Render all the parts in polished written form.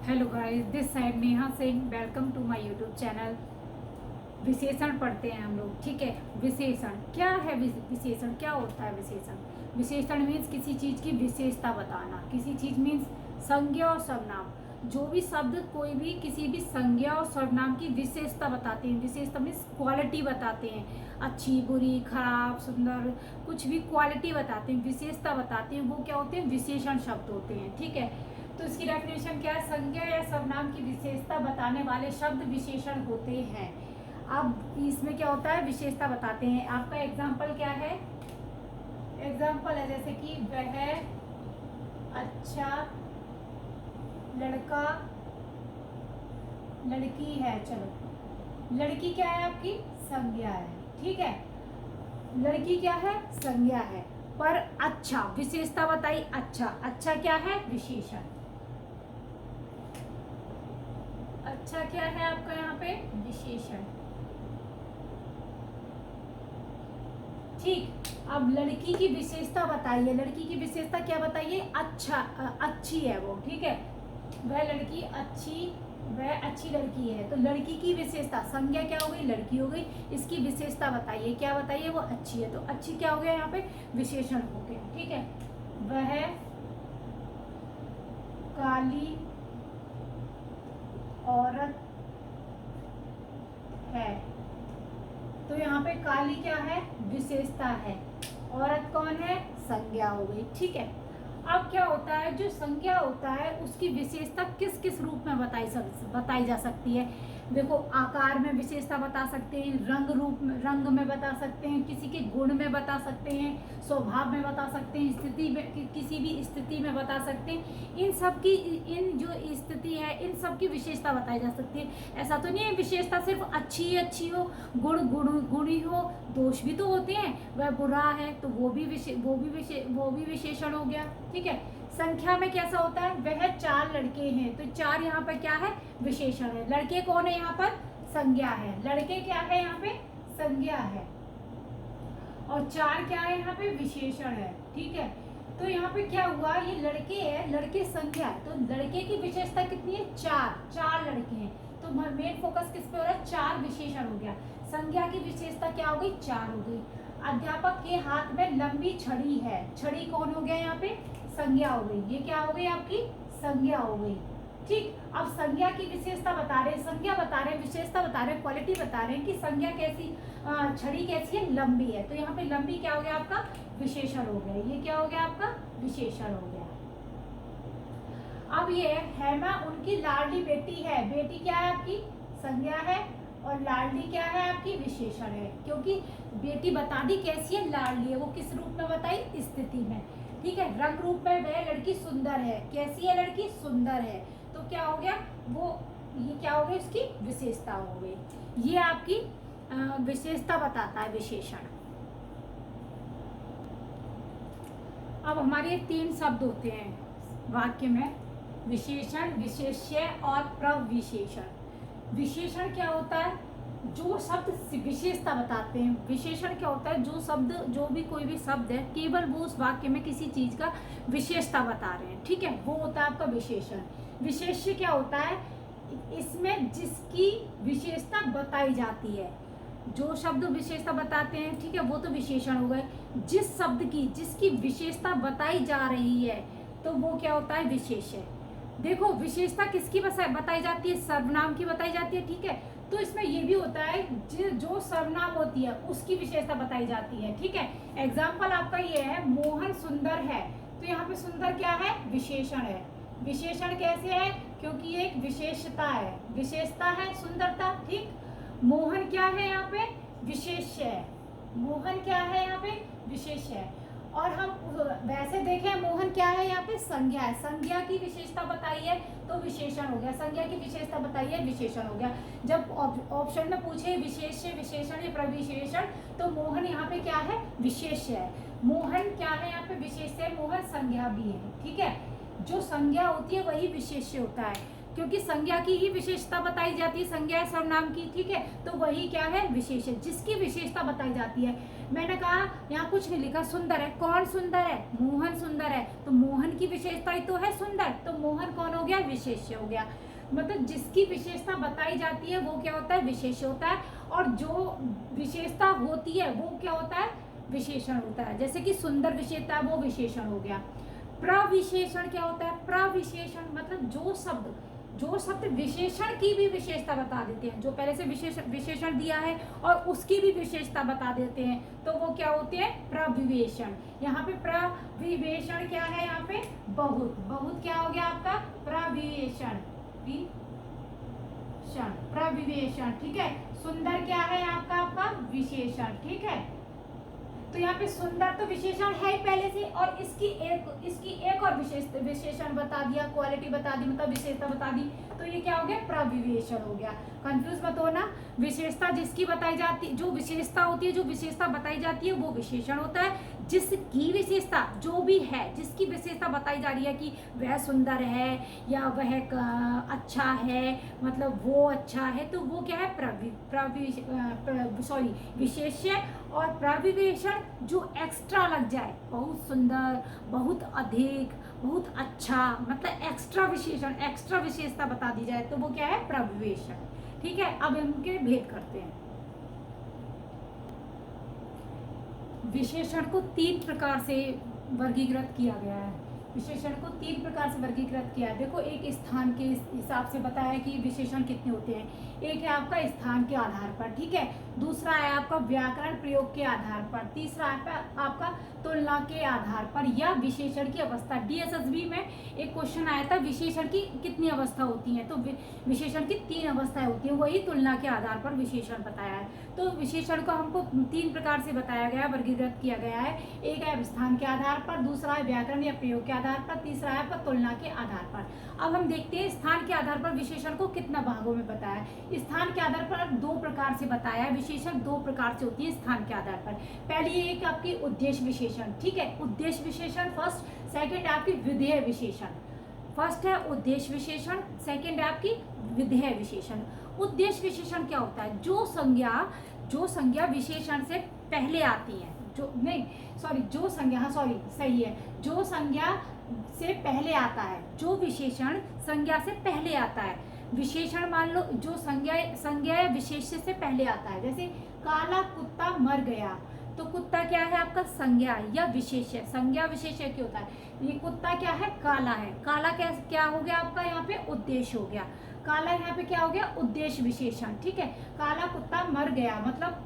Hello guys, this side Neha Singh. Welcome to my YouTube channel. विशेषण पढ़ते हैं हम लोग, ठीक है। विशेषण क्या है? विशेषण क्या होता है? विशेषण मीन्स किसी चीज़ की विशेषता बताना। किसी चीज़ मीन्स संज्ञा और सर्वनाम। जो भी शब्द कोई भी किसी भी संज्ञा और सर्वनाम की विशेषता बताते हैं। विशेषता मीन्स क्वालिटी बताते हैं, अच्छी, बुरी, खराब, सुंदर, कुछ भी क्वालिटी बताते हैं, विशेषता बताते हैं, वो क्या होते हैं? विशेषण शब्द होते हैं, ठीक है। तो इसकी डेफिनेशन क्या है? संज्ञा या सर्वनाम की विशेषता बताने वाले शब्द विशेषण होते हैं। अब इसमें क्या होता है? विशेषता बताते हैं। आपका एग्जाम्पल क्या है? एग्जाम्पल है जैसे कि वह अच्छा लड़का, लड़की है। चलो, लड़की क्या है? आपकी संज्ञा है, ठीक है। लड़की क्या है? संज्ञा है। पर अच्छा, विशेषता बताई। अच्छा, अच्छा क्या है? विशेषण। अच्छा क्या है आपका यहाँ पे? विशेषण, ठीक। अब लड़की की विशेषता बताइए। लड़की की विशेषता क्या बताइए? अच्छा, अच्छी है वो, ठीक है। वह लड़की अच्छी, वह अच्छी लड़की है। तो लड़की की विशेषता, संज्ञा क्या हो गई? लड़की हो गई। इसकी विशेषता बताइए, क्या बताइए? वो अच्छी है। तो अच्छी क्या हो गया यहाँ पे? विशेषण हो गया, ठीक है। वह काली औरत है। तो यहाँ पे काली क्या है? विशेषता है। औरत कौन है? संज्ञा हो गई, ठीक है। अब क्या होता है? जो संज्ञा होता है उसकी विशेषता किस किस रूप में बताई जा सकती है? देखो, आकार में विशेषता बता सकते हैं, रंग में बता सकते हैं, किसी के गुण में बता सकते हैं, स्वभाव में बता सकते हैं, स्थिति में, किसी भी स्थिति में बता सकते हैं। इन सब की, इन जो स्थिति है, इन सब की विशेषता बताई जा सकती है। ऐसा तो नहीं है विशेषता सिर्फ अच्छी ही अच्छी हो, गुणी हो, दोष भी तो होते हैं। वह बुरा है तो वो भी विशेषण हो गया, ठीक है। संख्या में कैसा होता है? वह 4 लड़के हैं, तो 4 यहाँ पर क्या है? विशेषण है। लड़के कौन है यहाँ पर? संज्ञा है। लड़के क्या है यहाँ पे? संज्ञा है। और 4 क्या है यहाँ पे? विशेषण है, ठीक है। तो यहाँ पे क्या हुआ? ये लड़के है, लड़के संख्या है, तो लड़के की विशेषता कितनी है? 4 लड़के हैं। तो मेन फोकस किस पे हो रहा है? 4 विशेषण हो गया। संज्ञा की विशेषता क्या हो गई? 4 हो गई। अध्यापक के हाथ में लंबी छड़ी है। छड़ी कौन हो गया यहाँ पे? संज्ञा हो गई। ये क्या हो गई? आपकी संज्ञा हो गई, ठीक। अब संज्ञा की विशेषता बता रहे हैं, संज्ञा बता रहे हैं, विशेषता बता रहे हैं, क्वालिटी बता रहे हैं कि संज्ञा कैसी, छड़ी कैसी है? लंबी है। तो यहाँ पे लंबी क्या हो गया आपका? विशेषण हो गया। ये क्या हो गया आपका? विशेषण हो गया। अब ये हेमा उनकी लाडली बेटी है। बेटी क्या है आपकी? संज्ञा है। और लाडली क्या है आपकी? विशेषण है। क्योंकि बेटी बता दी कैसी है? लाडली है। वो किस रूप में बताई? स्थिति में, ठीक है। रंग रूप में वह लड़की सुंदर है। कैसी है लड़की? सुंदर है। तो क्या हो गया? वो, ये क्या हो गई? उसकी विशेषता हो गई। ये आपकी विशेषता बताता है, विशेषण। अब हमारे 3 शब्द होते हैं वाक्य में: विशेषण, विशेष्य और प्रविशेषण। विशेषण क्या होता है? जो शब्द विशेषता बताते हैं। विशेषण क्या होता है? जो शब्द, जो भी कोई भी शब्द है, केवल वो उस वाक्य में किसी चीज का विशेषता बता रहे हैं, ठीक है, वो होता है आपका विशेषण। विशेष्य क्या होता है? इसमें जिसकी विशेषता बताई जाती है। जो शब्द विशेषता बताते हैं, ठीक है, वो तो विशेषण हो गए। जिस शब्द की, जिसकी विशेषता बताई जा रही है, तो वो क्या होता है? विशेष्य। देखो, विशेषता किसकी बताई जाती है? सर्वनाम की बताई जाती है, ठीक है। तो इसमें ये भी होता है, जो सर्वनाम होती है उसकी विशेषता बताई जाती है, ठीक है। एग्जाम्पल आपका ये है, मोहन सुंदर है। तो यहाँ पे सुंदर क्या है? विशेषण है। विशेषण कैसे है? क्योंकि ये एक विशेषता है, विशेषता है सुंदरता, ठीक। मोहन क्या है यहाँ पे? विशेष्य है। मोहन क्या है यहाँ पे? विशेष्य है। और हम वैसे देखें, मोहन क्या है यहाँ पे? संज्ञा है। संज्ञा की विशेषता बताई है तो विशेषण हो गया। संज्ञा की विशेषता बताई है, विशेषण हो गया। जब ऑप्शन में पूछे विशेष्य, विशेषण या प्रविशेषण, तो मोहन यहाँ पे क्या है? विशेष्य है। मोहन क्या है यहाँ पे? विशेष्य है। मोहन संज्ञा भी है, ठीक है। जो संज्ञा होती है वही विशेष्य होता है। क्योंकि संज्ञा की ही विशेषता बताई जाती है, संज्ञा है सर्वनाम की, ठीक है। तो वही क्या है, विशेषण, जिसकी विशेषता बताई जाती है। मैंने कहा यहाँ कुछ नहीं लिखा, सुंदर है, कौन सुंदर है, मोहन सुंदर है, तो मोहन की विशेषता ही तो है सुंदर, तो मोहन कौन हो गया, विशेष्य हो गया। मतलब जिसकी विशेषता बताई जाती है वो क्या होता है, विशेष्य होता है, और जो विशेषता होती है वो क्या होता है, विशेषण होता है। जैसे कि सुंदर विशेषता, वो विशेषण हो गया। प्रविशेषण क्या होता है, प्रविशेषण मतलब जो शब्द विशेषण की भी विशेषता बता देते हैं, जो पहले से विशेषण दिया है और उसकी भी विशेषता बता देते हैं, तो वो क्या होते हैं, प्रविशेषण। यहाँ पे प्रविशेषण क्या है, यहाँ पे बहुत, बहुत क्या हो गया आपका, प्रविशेषण, प्रविशेषण, ठीक है। सुंदर क्या है आपका विशेषण, ठीक है। तो यहाँ पे सुंदर तो विशेषण है ही पहले से, और इसकी एक और विशेषण बता दिया, क्वालिटी बता दी, मतलब विशेषता बता दी, तो ये क्या हो गया, प्रविशेषण हो गया। कंफ्यूज मत होना, विशेषता जिसकी बताई जाती, जो विशेषता होती है, जो विशेषता बताई जाती है वो विशेषण होता है। जिसकी विशेषता जो भी है, जिसकी विशेषता बताई जा रही है कि वह सुंदर है या वह अच्छा है, मतलब वो अच्छा है, तो वो क्या है, विशेष्य। और प्रविशेषण जो एक्स्ट्रा लग जाए, बहुत सुंदर, बहुत अधिक, बहुत अच्छा, मतलब एक्स्ट्रा विशेषण, एक्स्ट्रा विशेषता बता दी जाए, तो वो क्या है, प्रविशेषण, ठीक है। अब इनके भेद करते हैं। विशेषण को 3 प्रकार से वर्गीकृत किया गया है, विशेषण को 3 प्रकार से वर्गीकृत किया है। देखो, एक स्थान के हिसाब से बताया कि विशेषण कितने होते हैं। एक है आपका स्थान के आधार पर, ठीक है। दूसरा है आपका व्याकरण प्रयोग के आधार पर। तीसरा है आपका तुलना के आधार पर या विशेषण की अवस्था। डीएसएसबी में एक क्वेश्चन आया था, विशेषण की कितनी अवस्था होती है, तो विशेषण की 3 अवस्थाएं होती हैं, वही तुलना के आधार पर विशेषण बताया है। तो विशेषण को हमको 3 प्रकार से बताया गया, वर्गीकृत किया गया है। एक है स्थान के आधार पर, दूसरा है व्याकरण या प्रयोग के आधार पर, तीसरा है आपका तुलना के आधार पर। अब हम देखते हैं स्थान के आधार पर विशेषण को कितना भागों में बताया है। स्थान के आधार पर 2 प्रकार से बताया है, विशेषण 2 प्रकार से होती है स्थान के आधार पर। पहली एक आपकी उद्देश्य विशेषण, ठीक है, उद्देश्य विशेषण फर्स्ट, सेकंड आपकी विधेय विशेषण। फर्स्ट है उद्देश्य विशेषण, सेकंड है आपकी विधेय विशेषण। उद्देश्य विशेषण क्या होता है, जो संज्ञा विशेषण से पहले आती है, जो संज्ञा से पहले आता है, जो विशेषण संज्ञा से पहले आता है। विशेषण मान लो जो संज्ञा या विशेष्य से पहले आता है, जैसे काला कुत्ता मर गया, तो कुत्ता क्या है आपका, संज्ञा या विशेष्य। संज्ञा विशेष्य क्या होता है, ये कुत्ता क्या है, काला है, काला क्या हो गया आपका, यहाँ पे उद्देश्य हो गया। काला यहाँ पे क्या हो गया, उद्देश्य विशेषण, ठीक है। काला कुत्ता मर गया, मतलब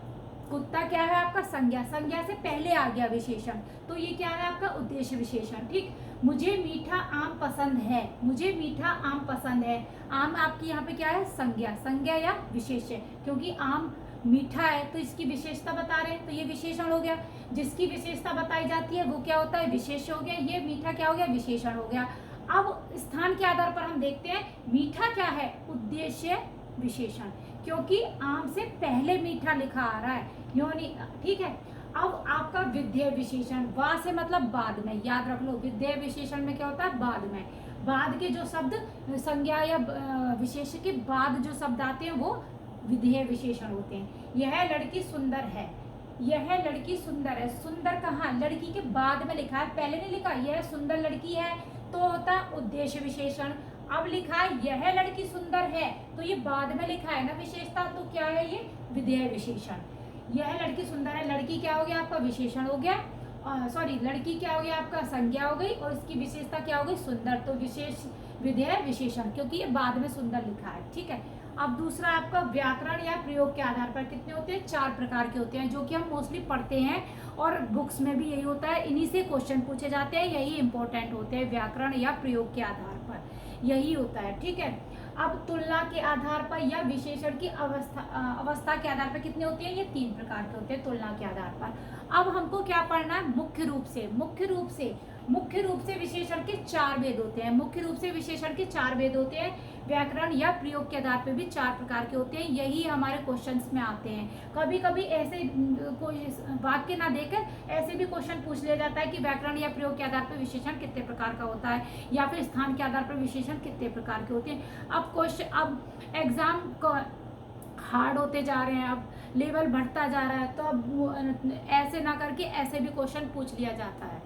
कुत्ता क्या है आपका, संज्ञा से पहले आ गया विशेषण, तो ये क्या है आपका उद्देश्य विशेषण, ठीक। मुझे मीठा आम पसंद है, मुझे मीठा आम पसंद है, आम आपकी यहाँ पे क्या है, संज्ञा या विशेष्य, क्योंकि आम मीठा है तो इसकी विशेषता बता रहे हैं, तो ये विशेषण हो गया। जिसकी विशेषता बताई जाती है वो क्या होता है, विशेष हो गया। ये मीठा क्या हो गया, विशेषण हो गया। अब स्थान के आधार पर हम देखते हैं मीठा क्या है, उद्देश्य विशेषण, क्योंकि आम से पहले मीठा लिखा आ रहा है, योनी, ठीक है। अब आपका विधेय विशेषण, वा से मतलब बाद में, याद रख लो, विधेय विशेषण में क्या होता है, बाद में, बाद के जो शब्द संज्ञा या विशेष के बाद जो शब्द आते हैं वो विधेय विशेषण होते हैं। यह लड़की सुंदर है, यह लड़की सुंदर है, सुंदर कहाँ, लड़की के बाद में लिखा है, पहले नहीं लिखा। यह सुंदर लड़की है तो होता है उद्देश्य विशेषण। अब लिखा है यह लड़की सुंदर है, तो ये बाद में लिखा है ना विशेषता, तो क्या है ये, विधेय विशेषण। यह लड़की सुंदर है, लड़की क्या हो गया आपका, विशेषण हो गया, लड़की क्या हो गया आपका, संज्ञा हो गई, और इसकी विशेषता क्या हो गई, सुंदर, तो विशेष विधेय विशेषण, क्योंकि ये बाद में सुंदर लिखा है, ठीक है। अब दूसरा आपका व्याकरण या प्रयोग के आधार पर कितने होते हैं, 4 प्रकार के होते हैं, जो कि हम मोस्टली पढ़ते हैं और बुक्स में भी यही होता है, इन्हीं से क्वेश्चन पूछे जाते हैं, यही इंपॉर्टेंट होते हैं, व्याकरण या प्रयोग के आधार पर यही होता है, ठीक है। अब तुलना के आधार पर या विशेषण की अवस्था के आधार पर कितने होते हैं, ये 3 प्रकार के होते हैं तुलना के आधार पर। अब हमको क्या पढ़ना है, मुख्य रूप से मुख्य रूप से विशेषण के 4 भेद होते हैं। मुख्य रूप से विशेषण के 4 भेद होते हैं। व्याकरण या प्रयोग के आधार पर भी 4 प्रकार के होते हैं। यही हमारे क्वेश्चंस में आते हैं। कभी कभी ऐसे कोई वाक्य ना देकर ऐसे भी क्वेश्चन पूछ लिया जाता है कि व्याकरण या प्रयोग के आधार पर विशेषण कितने प्रकार का होता है, या फिर स्थान के आधार पर विशेषण कितने प्रकार के होते हैं। अब एग्जाम हार्ड होते जा रहे हैं, अब लेवल बढ़ता जा रहा है, तो अब ऐसे ना करके ऐसे भी क्वेश्चन पूछ लिया जाता है।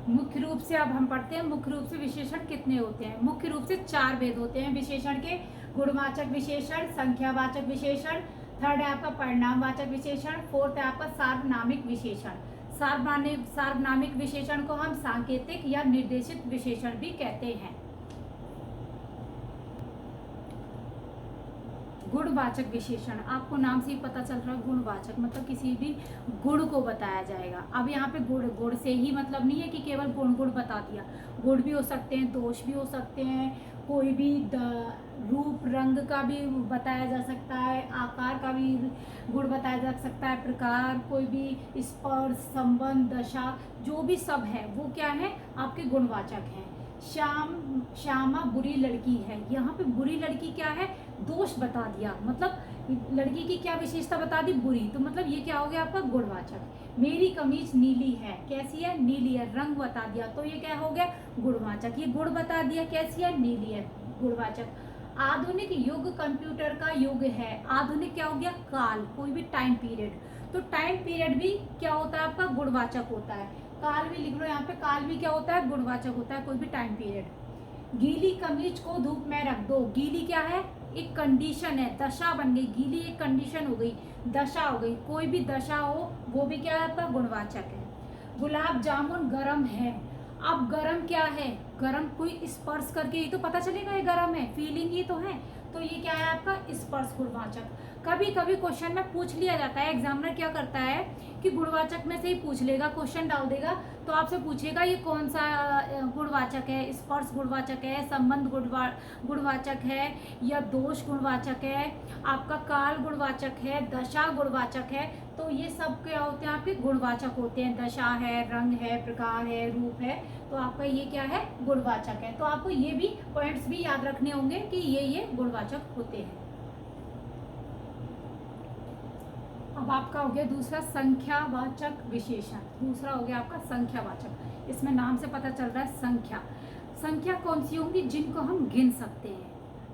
मुख्य रूप से अब हम पढ़ते हैं मुख्य रूप से विशेषण कितने होते हैं। मुख्य रूप से 4 भेद होते हैं विशेषण के। गुणवाचक विशेषण, संख्यावाचक विशेषण, थर्ड है आपका परिणामवाचक विशेषण, फोर्थ है आपका सार्वनामिक विशेषण। सार्वनामिक विशेषण को हम सांकेतिक या निर्देशित विशेषण भी कहते हैं। गुणवाचक विशेषण, आपको नाम से ही पता चल रहा है, गुणवाचक मतलब किसी भी गुण को बताया जाएगा। अब यहाँ पे गुण से ही मतलब नहीं है कि केवल गुण बता दिया। गुण भी हो सकते हैं, दोष भी हो सकते हैं, कोई भी रूप रंग का भी बताया जा सकता है, आकार का भी गुण बताया जा सकता है, प्रकार, कोई भी स्पर्श, संबंध, दशा, जो भी सब है वो क्या है आपके गुणवाचक हैं। श्यामा बुरी लड़की है, यहाँ पे बुरी लड़की क्या है, दोष बता दिया, मतलब लड़की की क्या विशेषता बता दी, बुरी, तो मतलब ये क्या हो गया आपका गुणवाचक। मेरी कमीज नीली है, कैसी है, नीली है, रंग बता दिया, तो ये क्या हो गया गुणवाचक। ये गुण बता दिया, कैसी है, नीली है, गुणवाचक। आधुनिक युग कंप्यूटर का युग है, आधुनिक क्या हो गया काल, कोई भी टाइम पीरियड, तो टाइम पीरियड भी क्या होता है आपका गुणवाचक होता है। काल भी लिख लो यहाँ पे, काल भी क्या होता है गुणवाचक होता है, कोई भी टाइम पीरियड। गीली कमीज को धूप में रख दो, गीली क्या है एक कंडीशन है, दशा बन गई, गीली एक कंडीशन हो गई, दशा हो गई, कोई भी दशा हो वो भी क्या है आपका गुणवाचक है। गुलाब जामुन गरम है, अब गरम क्या है, गरम कोई स्पर्श करके ही तो पता चलेगा ये गरम है, फीलिंग ही तो है, तो ये क्या है आपका स्पर्श गुणवाचक। कभी कभी क्वेश्चन में पूछ लिया जाता है, एग्जामिनर क्या करता है कि गुणवाचक में से ही पूछ लेगा, क्वेश्चन डाल देगा, तो आपसे पूछेगा ये कौन सा गुणवाचक है, स्पर्श गुणवाचक है, संबंध गुणवाचक है, या दोष गुणवाचक है, आपका काल गुणवाचक है, दशा गुणवाचक है, तो ये सब क्या होते हैं आपके गुणवाचक होते हैं। दशा है, रंग है, प्रकार है, रूप है, तो आपका ये क्या है गुणवाचक है। तो आपको ये भी पॉइंट्स भी याद रखने होंगे कि ये गुणवाचक होते हैं। अब आपका हो गया दूसरा संख्यावाचक विशेषण, दूसरा हो गया आपका संख्यावाचक। इसमें नाम से पता चल रहा है संख्या कौन सी होंगी जिनको हम गिन सकते हैं,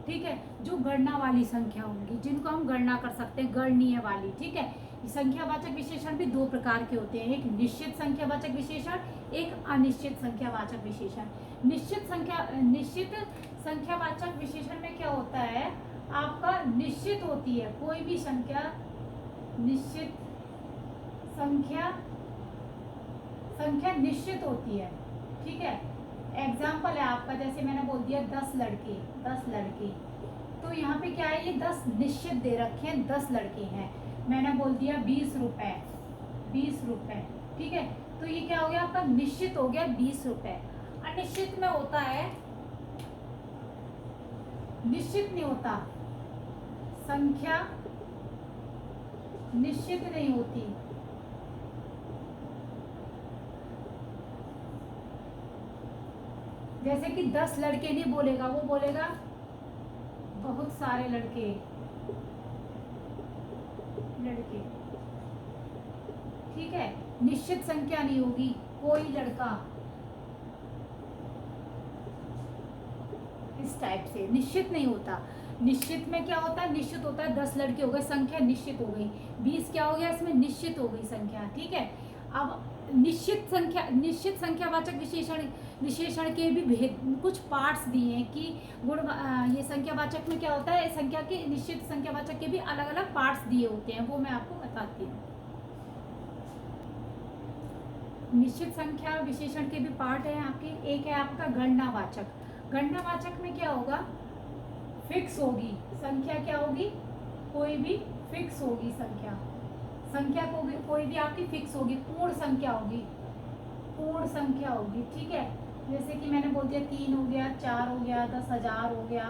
ठीक है, जो गणना वाली संख्या होंगी जिनको हम गणना कर सकते हैं, गणनीय वाली, ठीक है। संख्यावाचक विशेषण भी 2 प्रकार के होते हैं, एक निश्चित संख्यावाचक विशेषण, एक अनिश्चित संख्यावाचक विशेषण। निश्चित संख्यावाचक विशेषण में क्या होता है आपका निश्चित होती है कोई भी संख्या, निश्चित संख्या निश्चित होती है, ठीक है। एग्जाम्पल है आपका, जैसे मैंने बोल दिया 10 लड़के, तो यहाँ पे क्या है ये 10 निश्चित दे रखे हैं, 10 लड़के हैं, मैंने बोल दिया 20 रुपए, ठीक है, तो ये क्या हो गया आपका निश्चित हो गया 20 रुपए। अनिश्चित में होता है, निश्चित नहीं होता, संख्या निश्चित नहीं होती, जैसे कि 10 लड़के नहीं बोलेगा, वो बोलेगा बहुत सारे लड़के, ठीक है। निश्चित संख्या नहीं होगी, कोई लड़का, इस टाइप से निश्चित नहीं होता। निश्चित में क्या होता है, निश्चित होता है 10 लड़के हो गए, संख्या निश्चित हो गई, 20 क्या हो गया इसमें निश्चित हो गई संख्या, ठीक है। अब निश्चित संख्यावाचक विशेषण के भी भेद कुछ पार्ट्स दिए हैं कि ये संख्यावाचक में क्या होता है, संख्या के निश्चित संख्यावाचक के भी अलग अलग पार्ट्स दिए होते हैं, वो मैं आपको बताती हूँ। निश्चित संख्या विशेषण के भी पार्ट है आपके, एक है आपका गणनावाचक। गणनावाचक में क्या होगा, फिक्स होगी संख्या, क्या होगी कोई भी फिक्स होगी संख्या को भी कोई भी आपकी फिक्स होगी, पूर्ण संख्या होगी, ठीक है। जैसे कि मैंने बोल दिया 3 हो गया, 4 हो गया, 10,000 हो गया,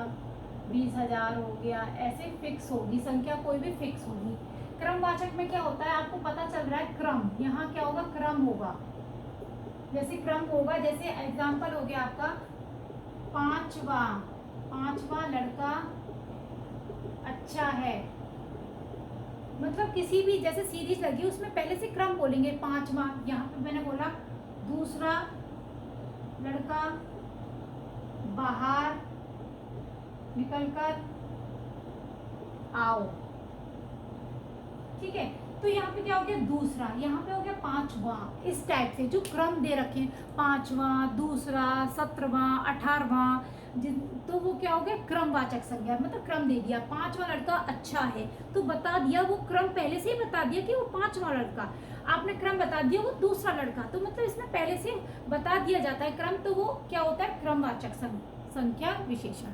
20,000 हो गया, ऐसे फिक्स होगी संख्या, कोई भी फिक्स होगी। क्रमवाचक में क्या होता है, आपको पता चल रहा है क्रम, यहाँ क्या होगा, क्रम होगा। जैसे क्रम होगा, जैसे एग्जाम्पल हो गया आपका पांचवा लड़का अच्छा है, मतलब किसी भी जैसे सीरीज लगी उसमें पहले से क्रम बोलेंगे, पांचवा, यहाँ पे मैंने बोला दूसरा लड़का बाहर निकलकर आओ, ठीक है। तो यहाँ पे क्या हो गया, दूसरा, यहाँ पे हो गया पांचवा, इस टाइप से जो क्रम दे रखे हैं, पांचवा, दूसरा, 17वां, 18वां, तो वो क्या हो गया, क्रमवाचक संज्ञा, मतलब क्रम दे दिया। पांचवा लड़का अच्छा है तो बता दिया, वो क्रम पहले से ही बता दिया कि वो पांचवा लड़का, आपने क्रम बता दिया वो दूसरा लड़का, तो मतलब इसमें पहले से बता दिया जाता है क्रम, तो वो क्या होता है, क्रमवाचक संख्या विशेषण।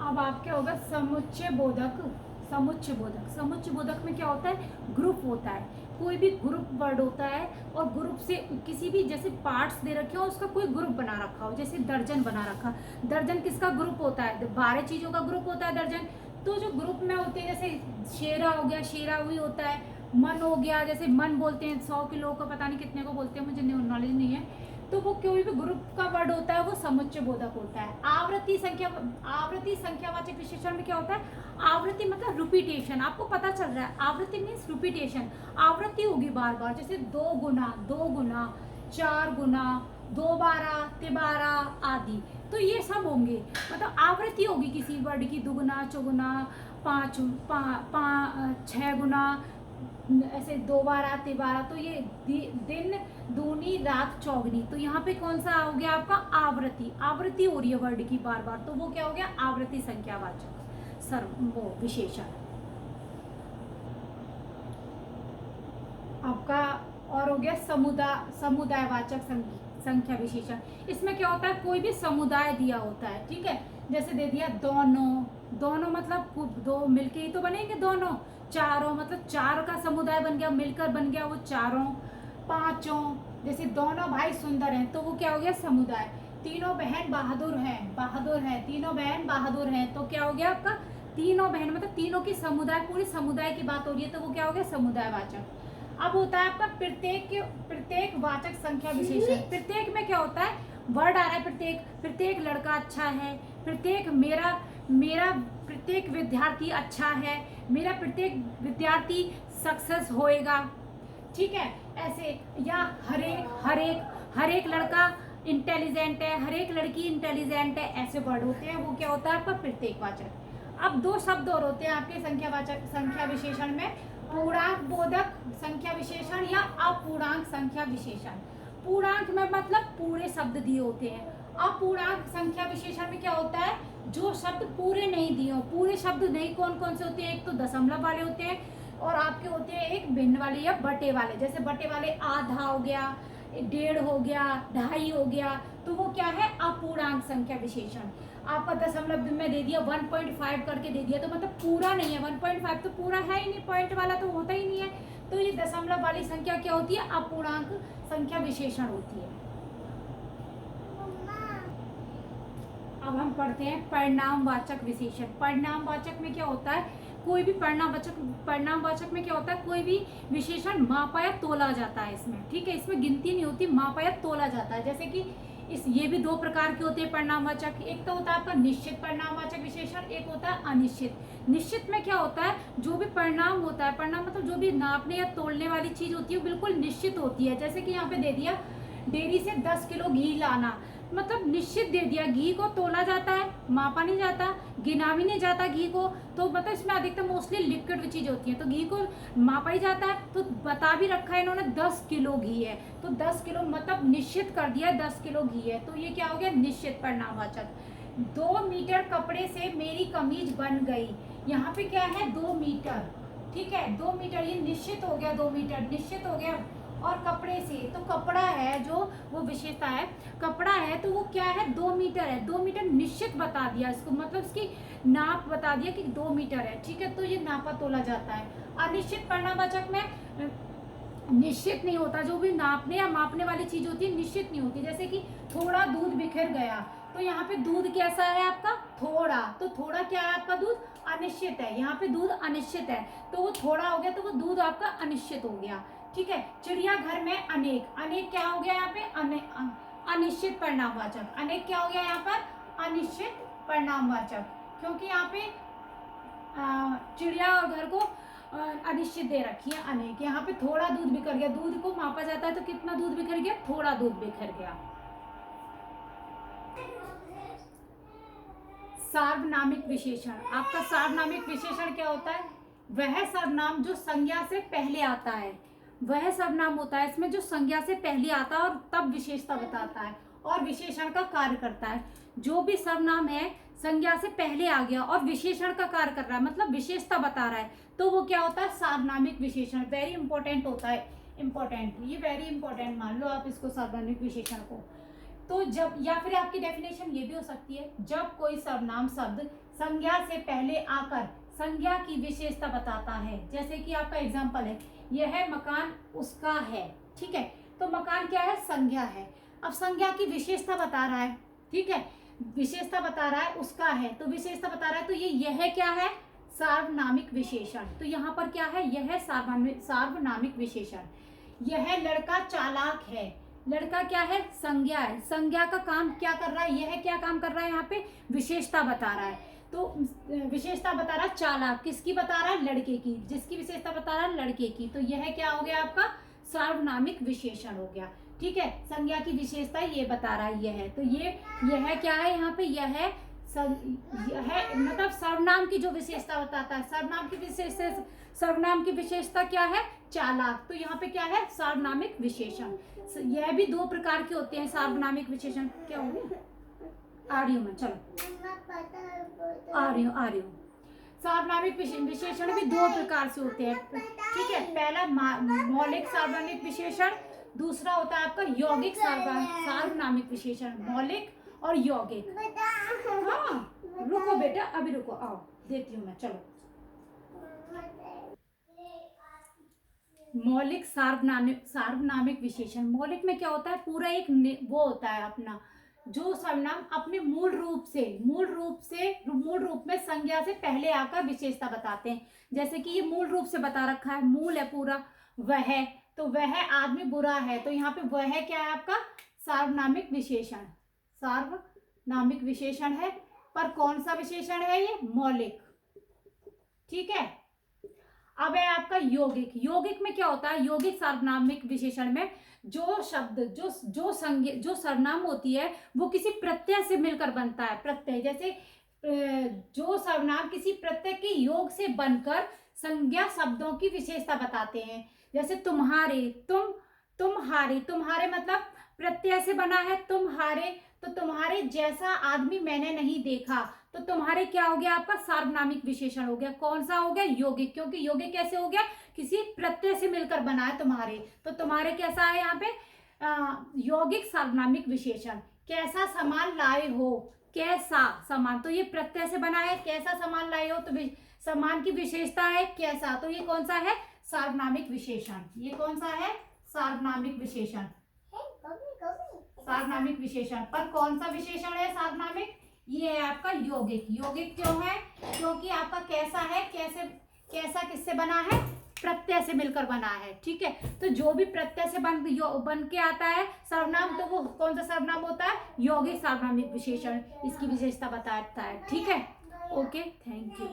अब आप क्या होगा, समुच्चय बोधक। समुच्चय बोधक में क्या होता है, ग्रुप होता है, कोई भी ग्रुप वर्ड होता है और ग्रुप से किसी भी जैसे पार्ट्स दे रखे हो उसका कोई ग्रुप बना रखा हो, जैसे दर्जन बना रखा, दर्जन किसका ग्रुप होता है, 12 चीजों का ग्रुप होता है दर्जन। तो जो ग्रुप में होते हैं, जैसे शेरा हो गया, शेरा हुई होता है, मन हो गया, जैसे मन बोलते हैं 100 किलो का, पता नहीं कितने को बोलते हैं, मुझे नॉलेज नहीं है, तो वो कोई भी ग्रुप का वर्ड होता है वो समुच्चय बोधक होता है। आवृत्ति संख्यावाचक विशेषण में क्या होता है, आवृत्ति मतलब रिपीटेशन, आपको पता चल रहा है, आवृत्ति मीन्स रिपीटेशन, आवृत्ति होगी बार बार, जैसे 2 गुना, 4 गुना, 2 बारा, 13 आदि, तो ये सब होंगे, मतलब आवृत्ति होगी किसी वर्ड की, 2 गुना, 4 गुना, 6 गुना, ऐसे 2 बारा, 13, तो ये दिन दूनी रात चौगनी, तो यहाँ पे कौन सा हो गया आपका, आवृत्ति हो रही है वर्ड की बार बार, तो वो क्या हो गया, आवृत्ति संख्यावाचक वो विशेषण। आपका और हो गया समुदायवाचक संख्या विशेषण। इसमें क्या होता है, कोई भी समुदाय दिया होता है, ठीक है, जैसे दे दिया दोनों मतलब 2 मिलके ही तो बनेंगे दोनों, चारों मतलब 4 का समुदाय बन गया, मिलकर बन गया वो चारों, 5, जैसे दोनों भाई सुंदर हैं तो वो क्या हो गया, समुदाय, तीनों बहन बहादुर हैं, तीनों बहन बहादुर हैं, तो क्या हो गया आपका, तीनों बहन मतलब तीनों की समुदाय, पूरी समुदाय की बात हो रही है, तो वो क्या हो गया, समुदायवाचक। अब होता है आपका प्रत्येक वाचक संख्या विशेषण। प्रत्येक में क्या होता है, वर्ड आ रहा है प्रत्येक लड़का अच्छा है, मेरा प्रत्येक विद्यार्थी अच्छा है, मेरा प्रत्येक विद्यार्थी सक्सेस होएगा, ठीक है, ऐसे, या हर एक लड़का इंटेलिजेंट है, हर एक लड़की इंटेलिजेंट है, ऐसे वर्ड होते हैं, वो क्या होता है आपका प्रत्येकवाचक। अब 2 शब्द और होते हैं आपके संख्या विशेषण में, पूर्णांक बोधक संख्या विशेषण या अपूर्णांक संख्या विशेषण। पूर्णांक में मतलब पूरे शब्द दिए होते हैं, अपूर्णांक संख्या विशेषण में क्या होता है, जो शब्द पूरे नहीं दिए हो, पूरे शब्द नहीं, कौन कौन से होते हैं, एक तो दशमलव वाले होते हैं और आपके होते हैं एक भिन्न वाले या बटे वाले, जैसे बटे वाले आधा हो गया, 1.5 हो गया, 2.5 हो गया, तो वो क्या है, अपूर्णांक संख्या विशेषण। आपका दशमलव में दे दिया 1.5 करके दे दिया, तो मतलब पूरा नहीं है, 1.5 तो पूरा है ही नहीं, पॉइंट वाला तो होता ही नहीं है, तो ये दशमलव वाली संख्या क्या होती है, अपूर्णांक संख्या विशेषण होती है। अब हम पढ़ते हैं परिणामवाचक विशेषण। परिणामवाचक में क्या होता है, कोई भी परिणामवाचक में क्या होता है, कोई भी विशेषण मापा या तोला जाता है इसमें, ठीक है, इसमें गिनती नहीं होती, मापा या तोला जाता है। जैसे कि ये भी 2 प्रकार के होते हैं परिणामवाचक, एक तो होता है आपका निश्चित परिणामवाचक विशेषण, एक होता है अनिश्चित। निश्चित में क्या होता है, जो भी परिणाम होता है, परिणाम मतलब जो भी नापने या तोलने वाली चीज होती है बिल्कुल निश्चित होती है। जैसे कि यहाँ पे दे दिया डेयरी से 10 किलो घी लाना, मतलब निश्चित दे दिया, घी को तोला जाता है, मापा नहीं जाता, गिना भी नहीं जाता घी को, तो मतलब इसमें अधिकतर मोस्टली लिक्विड चीज होती है, तो घी को मापा ही जाता है, तो बता भी रखा है इन्होंने 10 किलो घी है, तो 10 किलो मतलब निश्चित कर दिया 10 किलो घी है, तो ये क्या हो गया, निश्चित परिणामवाचक। 2 मीटर कपड़े से मेरी कमीज बन गई, यहाँ पे क्या है 2 मीटर, ठीक है, 2 मीटर, ये निश्चित हो गया, 2 मीटर निश्चित हो गया। और कपड़े से, तो कपड़ा है जो वो विशेषता है, कपड़ा है तो वो क्या है 2 मीटर है, 2 मीटर निश्चित बता दिया इसको, मतलब इसकी नाप बता दिया कि 2 मीटर है, ठीक है, तो ये नापा तोला जाता है। अनिश्चित परिणामवाचक में निश्चित नहीं होता, जो भी नापने या मापने वाली चीज होती है निश्चित नहीं होती। जैसे कि थोड़ा दूध बिखर गया, तो यहाँ पे दूध कैसा है आपका, थोड़ा, तो थोड़ा क्या है आपका दूध, अनिश्चित है, यहाँ पे दूध अनिश्चित है, तो वो थोड़ा हो गया, तो वो दूध आपका अनिश्चित हो गया। ठीक है, चिड़ियाघर में अनेक, अनेक क्या हो गया यहाँ पे, अनिश्चित परिणामवाचक, अनेक क्या हो गया यहाँ पर, अनिश्चित परिणामवाचक, क्योंकि यहाँ पे चिड़िया और घर को अनिश्चित दे रखी है अनेक। यहाँ पे थोड़ा दूध बिखर गया, दूध को मापा जाता है तो कितना दूध बिखर गया, थोड़ा दूध बिखर गया। सार्वनामिक विशेषण, आपका सार्वनामिक विशेषण क्या होता है, वह सर्वनाम जो संज्ञा से पहले आता है, वह सर्वनाम होता है इसमें जो संज्ञा से पहले आता है और तब विशेषता बताता है और विशेषण का कार्य करता है। जो भी सर्वनाम है संज्ञा से पहले आ गया और विशेषण का कार्य कर रहा है, मतलब विशेषता बता रहा है, तो वो क्या होता है, सार्वनामिक विशेषण। वेरी इंपॉर्टेंट होता है, इंपॉर्टेंट, ये वेरी इंपॉर्टेंट मान लो आप इसको, सार्वनामिक विशेषण को। तो जब, या फिर आपकी डेफिनेशन ये भी हो सकती है, जब कोई सर्वनाम शब्द संज्ञा से पहले आकर संज्ञा की विशेषता बताता है। जैसे कि आपका एग्जांपल है, यह मकान उसका है, ठीक है, तो मकान क्या है, संज्ञा है। अब संज्ञा की विशेषता बता रहा है, ठीक है, विशेषता बता रहा है उसका है, तो विशेषता बता रहा है, तो यह क्या है, सार्वनामिक विशेषण। तो यहाँ पर क्या है, यह सार्वनामिक विशेषण। यह लड़का चालाक है, लड़का क्या है, संज्ञा है, संज्ञा का काम क्या कर रहा है, यह क्या काम कर रहा है, यहाँ पे विशेषता बता रहा है। तो विशेषता बता रहा है चालाक, किसकी बता रहा है, लड़के की, जिसकी विशेषता बता रहा है लड़के की, तो यह क्या हो गया आपका, सार्वनामिक विशेषण हो गया। ठीक है, संज्ञा की विशेषता ये बता रहा है, यह, तो यह क्या है यहाँ पे, यह मतलब सर्वनाम की जो विशेषता बताता है, सर्वनाम की विशेषता क्या है, चालाक, तो यहाँ पे क्या है, सार्वनामिक विशेषण। यह भी दो प्रकार के होते हैं सार्वनामिक विशेषण। क्या हो गया, आ रही हूँ मैं, चलो आ रही हूँ। सार्वनामिक विशेषण भी दो प्रकार से होते हैं, ठीक है, पहला मौलिक सार्वनामिक विशेषण, दूसरा होता है आपका यौगिक सार्वनामिक विशेषण, मौलिक और यौगिक। हाँ रुको बेटा, अभी रुको, आओ देती हूँ मैं, चलो। मौलिक सार्वनामिक विशेषण, मौलिक में क्या होता है, पूरा एक वो होता है अपना, जो सर्वनाम अपने मूल रूप में संज्ञा से पहले आकर विशेषता बताते हैं। जैसे कि ये मूल रूप से बता रखा है, मूल है पूरा, वह, तो वह आदमी बुरा है, तो यहाँ पे वह क्या है आपका, सार्वनामिक विशेषण, सार्वनामिक विशेषण है, पर कौन सा विशेषण है ये, मौलिक। ठीक है, अब है आपका यौगिक। यौगिक में क्या होता है, यौगिक सार्वनामिक विशेषण में जो शब्द जो सर्वनाम होती है वो किसी प्रत्यय से मिलकर बनता है। प्रत्यय, जैसे जो सर्वनाम किसी प्रत्यय के योग से बनकर संज्ञा शब्दों की विशेषता बताते हैं। जैसे तुम्हारे, तुम्हारे मतलब प्रत्यय से बना है तुम्हारे, तो तुम्हारे जैसा आदमी मैंने नहीं देखा, तो तुम्हारे क्या हो गया आपका, सार्वनामिक विशेषण हो गया। कौन सा हो गया, यौगिक, क्योंकि यौगिक कैसे हो गया, किसी प्रत्यय से मिलकर बना है तुम्हारे, तो तुम्हारे कैसा है यहाँ पे, यौगिक सार्वनामिक विशेषण। कैसा सामान लाए हो, कैसा सामान, तो ये प्रत्यय से बना है, कैसा सामान लाए हो, तो सामान की विशेषता है कैसा, तो ये कौन सा है, सार्वनामिक विशेषण। ये कौन सा है, सार्वनामिक विशेषण, सार्वनामिक विशेषण। पर कौन सा विशेषण है सार्वनामिक, ये है आपका यौगिक। यौगिक क्यों है, क्योंकि आपका कैसा है, कैसा किससे बना है, प्रत्यय से मिलकर बना है। ठीक है, तो जो भी प्रत्यय से बन के आता है सर्वनाम, तो वो कौन सा सर्वनाम होता है, यौगिक सार्वनामिक विशेषण, इसकी विशेषता बताता है। ठीक है, ओके, थैंक यू।